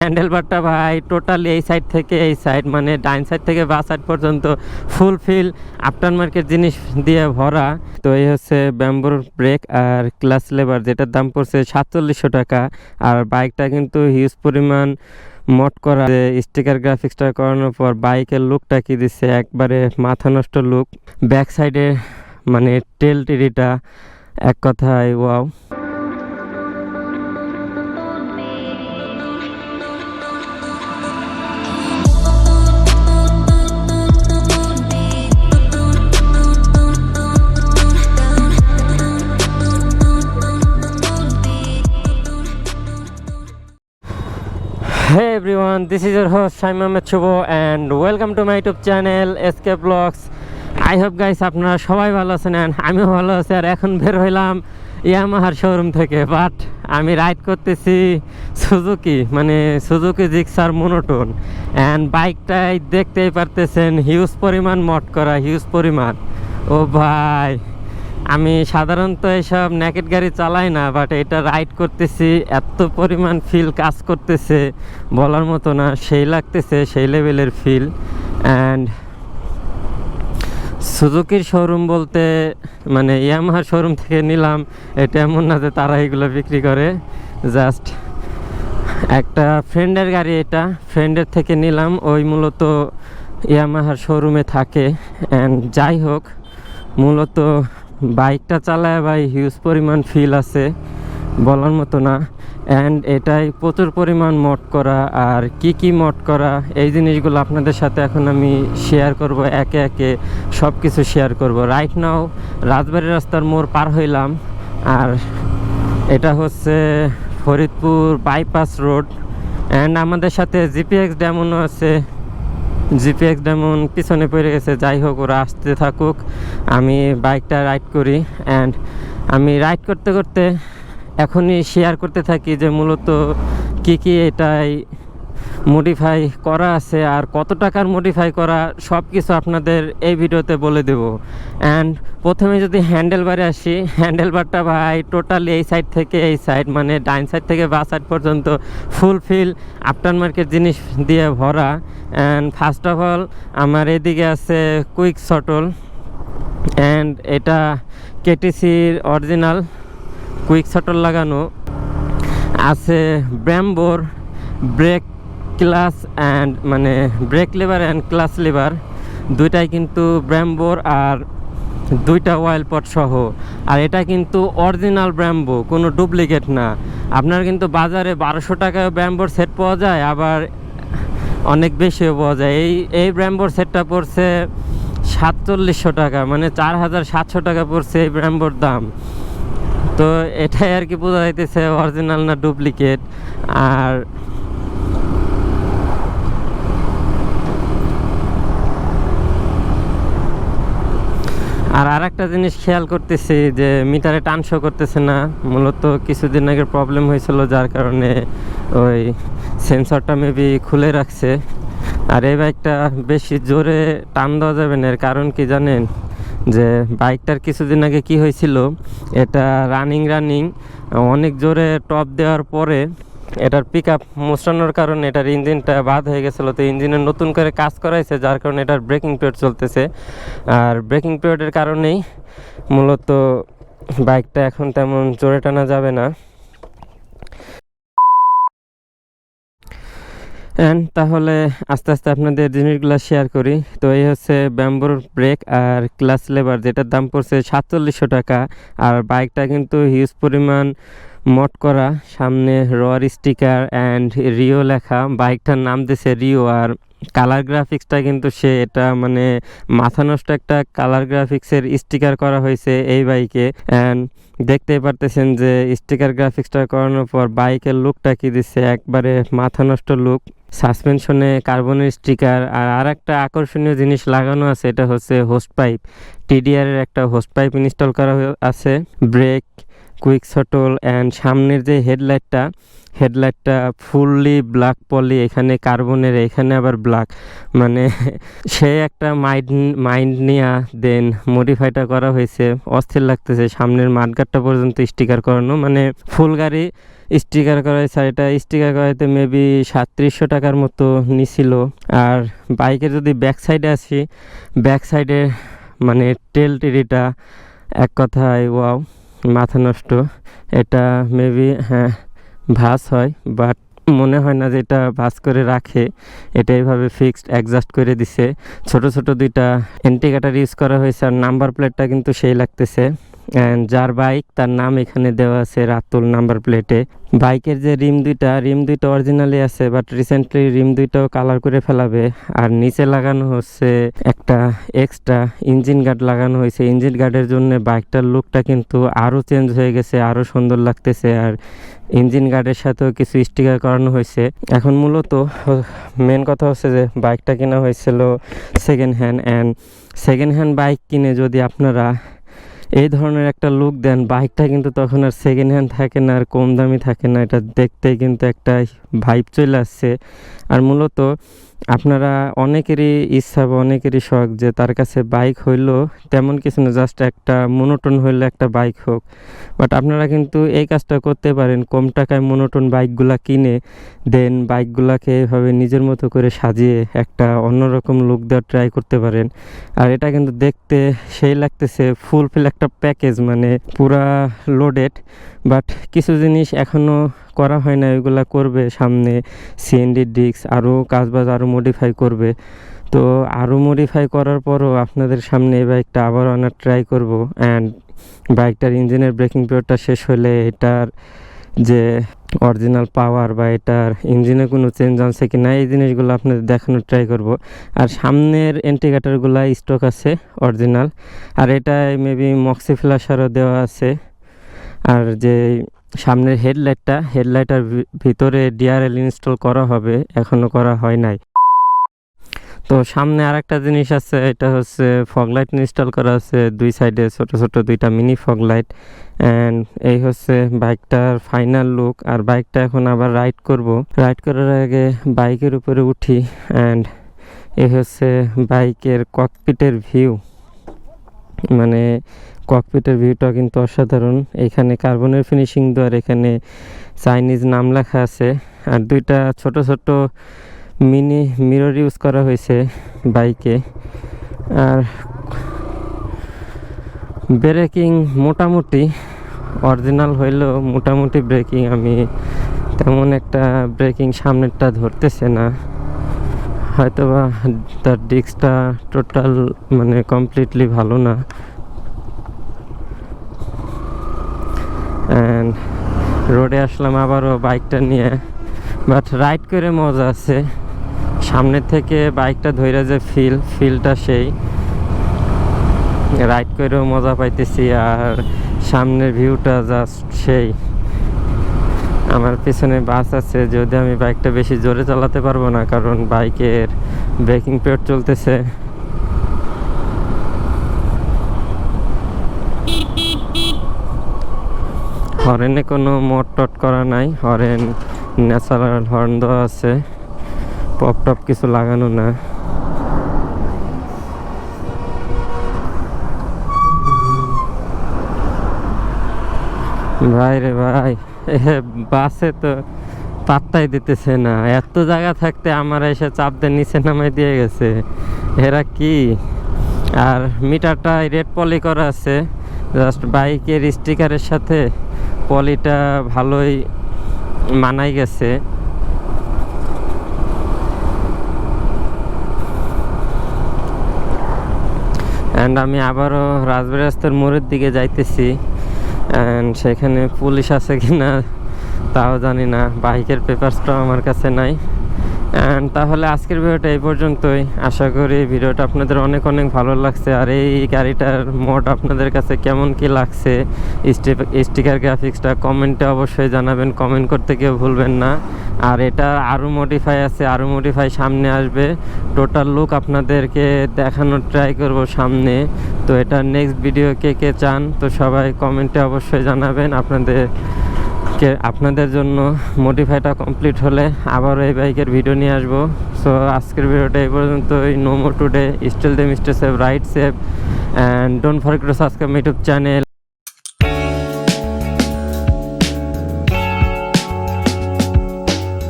হ্যান্ডেলবারটা ভাই টোটালি এই সাইড থেকে এই সাইড মানে ডাইন সাইড থেকে বাঁ সাইড পর্যন্ত ফুলফিল আফটার মার্কেট জিনিস দিয়ে ভরা। তো এই হচ্ছে ব্যাম্বোর ব্রেক আর ক্লাস লেবার, যেটার দাম পড়ছে 4700 টাকা। আর বাইকটা কিন্তু হিউজ পরিমাণ মড করা, স্টিকার গ্রাফিক্সটা করানোর পর বাইকের লুকটা কি দিচ্ছে, একবারে মাথা নষ্ট লুক। ব্যাক সাইডে মানে টেল টিরিটা এক কথায় wow. Hey everyone, this is your host Shaim Ahmed Shubho and welcome to my YouTube channel SK Vlogs. I hope guys আপনারা সবাই ভালো আছেন and আমিও ভালো আছি। আর এখন বের হইলাম ইয়ামাহার শোরুম থেকে, বাট আমি রাইড করতেছি সুজুকি মানে সুজুকি জিক্সার মোনোটোন। অ্যান্ড বাইকটাই দেখতেই পারতেছেন হিউজ পরিমাণ মড করা, হিউজ পরিমাণ। ও ভাই, আমি সাধারণত এইসব নেকেট গাড়ি চালাই না, বাট এটা রাইড করতেছি, এত পরিমাণ ফিল কাজ করতেছে বলার মতো না, সেই লাগতেছে, সেই লেভেলের ফিল। অ্যান্ড সুজুকির শোরুম বলতে মানে ইয়ামাহার শোরুম থেকে নিলাম এটা এমন না যে তারা এগুলো বিক্রি করে, জাস্ট একটা ফ্রেন্ডের গাড়ি, এটা ফ্রেন্ডের থেকে নিলাম, ওই মূলত ইয়ামাহার শোরুমে থাকে। অ্যান্ড যাই হোক, মূলত বাইকটা চালায় ভাই হিউজ পরিমাণ ফিল আছে বলার মতো না। অ্যান্ড এটাই প্রচুর পরিমাণ মড করা, আর কি মড করা এই জিনিসগুলো আপনাদের সাথে এখন আমি শেয়ার করব, একে একে সব কিছু শেয়ার করব। রাইট নাও রাজবাড়ি রাস্তার মোড় পার হইলাম, আর এটা হচ্ছে ফরিদপুর বাইপাস রোড। অ্যান্ড আমাদের সাথে জিপিএক্স ডেমনও আছে, জিপিএক্স ডেমন পিছনে পড়ে গেছে। যাই হোক, ওরা আসতে থাকুক, আমি বাইকটা রাইড করি। অ্যান্ড আমি রাইড করতে করতে এখনই শেয়ার করতে থাকি যে মূলত কি এটাই মডিফাই করা আছে আর কত টাকার মডিফাই করা, সব কিছু আপনাদের এই ভিডিওতে বলে দেব। অ্যান্ড প্রথমে যদি হ্যান্ডেলবারে আসি, হ্যান্ডেলবারটা ভাই টোটালি এই সাইড থেকে এই সাইড মানে ডাইন সাইড থেকে বাঁ সাইড পর্যন্ত ফুলফিল আফটার মার্কেট জিনিস দিয়ে ভরা। অ্যান্ড ফার্স্ট অফ অল আমার এদিকে আছে কুইক শটল, অ্যান্ড এটা কেটিসির অরিজিনাল কুইক শটল লাগানো আছে। ব্যাম্বোর ব্রেক ক্লাস অ্যান্ড মানে break liver and class liver দুইটাই কিন্তু ব্র্যাম্বোর, আর দুইটা অয়েল পট সহ। আর এটা কিন্তু অরিজিনাল ব্র্যাম্বো, কোনো ডুপ্লিকেট না। আপনার কিন্তু বাজারে 1200 টাকায় ব্র্যাম্বোর সেট পাওয়া যায়, আবার অনেক বেশিও পাওয়া যায়। এই ব্র্যাম্বোর সেটটা পড়ছে 4700 টাকা, মানে 4700 টাকা পড়ছে এই ব্র্যাম্বোর দাম। তো এটাই আর কি বোঝা যাইতেছে অরিজিনাল না ডুপ্লিকেট। আর একটা জিনিস খেয়াল করতেছি যে মিটারে টান শো করতেছে না। মূলত কিছুদিন আগে প্রবলেম হয়েছিল, যার কারণে ওই সেন্সরটা মেবি খুলে রাখছে। আর এই বাইকটা বেশি জোরে টান দেওয়া যাবে না, এর কারণ কি জানেন, যে বাইকটার কিছুদিন আগে কি হয়েছিল, এটা রানিং অনেক জোরে টপ দেওয়ার পরে এটার পিক আপ মোচড়ানোর কারণে এটার ইঞ্জিনটা বাদ হয়ে গেছিলো। তো ইঞ্জিনের নতুন করে কাজ করাইছে, যার কারণে এটার ব্রেকিং পিরিয়ড চলতেছে। আর ব্রেকিং পিরিয়ডের কারণেই মূলত বাইকটা এখন তেমন জোরে টানা যাবে না। অ্যান্ড তাহলে আস্তে আস্তে আপনাদের জিনিসগুলো শেয়ার করি। তো এই হচ্ছে ব্যাম্বোর ব্রেক আর ক্লাস লেবার, যেটার দাম পড়ছে 4700 টাকা। আর বাইকটা কিন্তু হিউজ পরিমাণ মড করা, সামনে রয়ার স্টিকার অ্যান্ড রিও লেখা, বাইকটার নাম দিয়েছে রিও। আর কালার গ্রাফিক্সটা কিন্তু এটা মানে মাথা নষ্ট একটা কালার গ্রাফিক্সের স্টিকার করা হয়েছে এই বাইকে। অ্যান্ড দেখতেই পারতেছেন যে স্টিকার গ্রাফিক্সটা করানোর পর বাইকের লুকটা কি দিচ্ছে, একবারে মাথা নষ্ট লুক। সাসপেনশনে কার্বনের স্টিকার, আর একটা আকর্ষণীয় জিনিস লাগানো আছে, এটা হচ্ছে হোস্ট পাইপ। টিডিআর এর একটা হোস্ট পাইপ ইনস্টল করা আছে। ব্রেক, কুইক শটল অ্যান্ড সামনের যে হেডলাইটটা ফুললি ব্ল্যাক পলি, এখানে কার্বনের, এখানে আবার ব্ল্যাক, মানে সে একটা মাইন্ড নিয়ে দেন মডিফাইটা করা হয়েছে, অস্থির লাগতেছে। সামনের মাঠগাটটা পর্যন্ত স্টিকার করানো, মানে ফুল গাড়ি স্টিকার করাইছে, আর এটা স্টিকার করাইতে মেবি 3700 টাকার মতো নিছিল। আর বাইকের যদি ব্যাক সাইডে আসি, ব্যাক সাইডে মানে টেল টিরিটা এক কথায় ওয়াও, মাথা নষ্ট। এটা মেবি হ্যাঁ ভাঁজ হয়, বাট মনে হয় না যে এটা ভাঁজ করে রাখে, এটা এইভাবে ফিক্সড অ্যাডজাস্ট করে দিছে। ছোট ছোট দুইটা ইন্ডিকেটর ইউজ করা হয়েছে, আর নাম্বার প্লেটটা কিন্তু সেই লাগতেছে। অ্যান্ড যার বাইক তার নাম এখানে দেওয়া আছে রাতুল নাম্বার প্লেটে। বাইকের যে রিম দুইটা অরিজিনালি আছে, বাট রিসেন্টলি রিম দুইটাও কালার করে ফেলাবে। আর নিচে লাগানো হচ্ছে একটা এক্সট্রা ইঞ্জিন গার্ড লাগানো হয়েছে। ইঞ্জিন গার্ডের জন্য বাইকটার লুকটা কিন্তু আরও চেঞ্জ হয়ে গেছে, আরও সুন্দর লাগতেছে। আর ইঞ্জিন গার্ডের সাথেও কিছু স্টিকার করানো হয়েছে। এখন মূলত মেন কথা হচ্ছে যে বাইকটা কেনা হয়েছিল second hand, and second hand bike কিনে যদি আপনারা এই ধরনের একটা লুক দেন, বাইকটা কিন্তু তখন আর সেকেন্ড হ্যান্ড থাকে না, আর কম দামি থাকে না। এটা দেখতে কিন্তু একটা ভাইব চলে আসছে। আর মূলত আপনারা অনেকেরই ইচ্ছা বা অনেকেরই শখ যে তার কাছে বাইক হইলো তেমন কিছু না, জাস্ট একটা মোনোটোন হইলে একটা বাইক হোক। বাট আপনারা কিন্তু এই কাজটা করতে পারেন, কম টাকায় মোনোটোন বাইকগুলা কিনে দেন বাইকগুলাকে এভাবে নিজের মতো করে সাজিয়ে একটা অন্যরকম লুক দেওয়ার ট্রাই করতে পারেন। আর এটা কিন্তু দেখতে সেই লাগতেছে ফুলফিল একটা প্যাকেজ, মানে পুরা লোডেড। বাট কিছু জিনিস এখনও করা হয় না, ওইগুলা করবে সামনে। সিএনডি ডিস্ক আরও কাজবাজ আরও মডিফাই করবে। তো আরও মডিফাই করার পরও আপনাদের সামনে এই বাইকটা আবার আনার ট্রাই করব। অ্যান্ড বাইকটার ইঞ্জিনের ব্রেকিং পিরিয়ডটা শেষ হলে এটার যে অরিজিনাল পাওয়ার বা এটার ইঞ্জিনে কোনো চেঞ্জ আনছে কি না, এই জিনিসগুলো আপনাদের দেখানোর ট্রাই করব। আর সামনের ইন্ডিকেটরগুলো স্টক আছে অরিজিনাল, আর এটায় মেবি মক্সি ফ্ল্যাশারও দেওয়া আছে। আর যে সামনের হেডলাইটার ভিতরে ডিআরএল ইনস্টল করা হবে, এখনও করা হয় নাই। তো সামনে আর একটা জিনিস আছে, এটা হচ্ছে ফগ লাইট ইনস্টল করা আছে দুই সাইডে, ছোট ছোট দুইটা মিনি ফগ লাইট। অ্যান্ড এই হচ্ছে বাইকটার ফাইনাল লুক। আর বাইকটা এখন আবার রাইড করার আগে বাইকের উপরে উঠি। অ্যান্ড এই হচ্ছে বাইকের ককপিটের ভিউ, মানে ককপিটের ভিউটা কিন্তু অসাধারণ। এখানে কার্বনের ফিনিশিং দেওয়ার, এখানে চাইনিজ নাম লেখা আছে। আর দুইটা ছোট ছোট মিনি মিরর ইউজ করা হয়েছে বাইকে। আর ব্রেকিং মোটামুটি অরিজিনাল হইলেও মোটামুটি ব্রেকিং, আমি তেমন একটা ব্রেকিং সামনেরটা ধরতেছে না, হয়তোবা তার ডিস্কটা টোটাল মানে কমপ্লিটলি ভালো না। অ্যান্ড রোডে আসলাম আবারও বাইকটা নিয়ে, বাট রাইড করে মজা আছে। সামনের থেকে বাইকটা ধইরা যে ফিলটা সেই রাইড করেও মজা পাইতেছি। আর সামনের ভিউটা জাস্ট সেই। আমার পিছনে বাস আছে, যদি আমি বাইকটা বেশি জোরে চালাতে পারবো না, কারণ বাইকের ব্রেকিং পিরিয়ড চলতেছে। হরেনে কোনো মোড টট করা নাই, হরেন ন্যাচারাল হর্ন দেওয়া আছে, পপ টপ কিছু লাগানো না। ভাই রে ভাই, বাসে তো পাত্তাই দিতেছে না, এত জায়গা থাকতে আমার এসে চাপ দিয়ে নিচে নামাই দিয়ে গেছে, এরা কি। আর মিটারটা রেড পলি করা আছে, জাস্ট বাইকের স্টিকারের সাথে পলিটা ভালোই মানাই গেছে। অ্যান্ড আমি আবারও রাজবাড়ী রাস্তার মোড়ের দিকে যাইতেছি। অ্যান্ড সেখানে পুলিশ আছে কি না তাও জানি না, বাইকের পেপারসটাও আমার কাছে নাই। অ্যান্ড তাহলে আজকের ভিডিওটা এই পর্যন্তই। আশা করি ভিডিওটা আপনাদের অনেক অনেক ভালো লাগছে। আর এই গাড়িটার মোড আপনাদের কাছে কেমন কি লাগছে, স্টিকার গ্রাফিক্সটা কমেন্টে অবশ্যই জানাবেন, কমেন্ট করতে কেউ ভুলবেন না। আর এটা আরও মডিফাই আছে, আরও মডিফাই সামনে আসবে, টোটাল লুক আপনাদেরকে দেখানোর ট্রাই করব সামনে। তো এটা নেক্সট ভিডিও কে কে চান, তো সবাই কমেন্টে অবশ্যই জানাবেন। আপনাদের জন্য মডিফাইটা কমপ্লিট হলে আবারও এই বাইকের ভিডিও নিয়ে আসবো। সো আজকের ভিডিওটা এই পর্যন্তই। No more today, till then, stay safe, ride safe, and don't forget to subscribe my YouTube channel.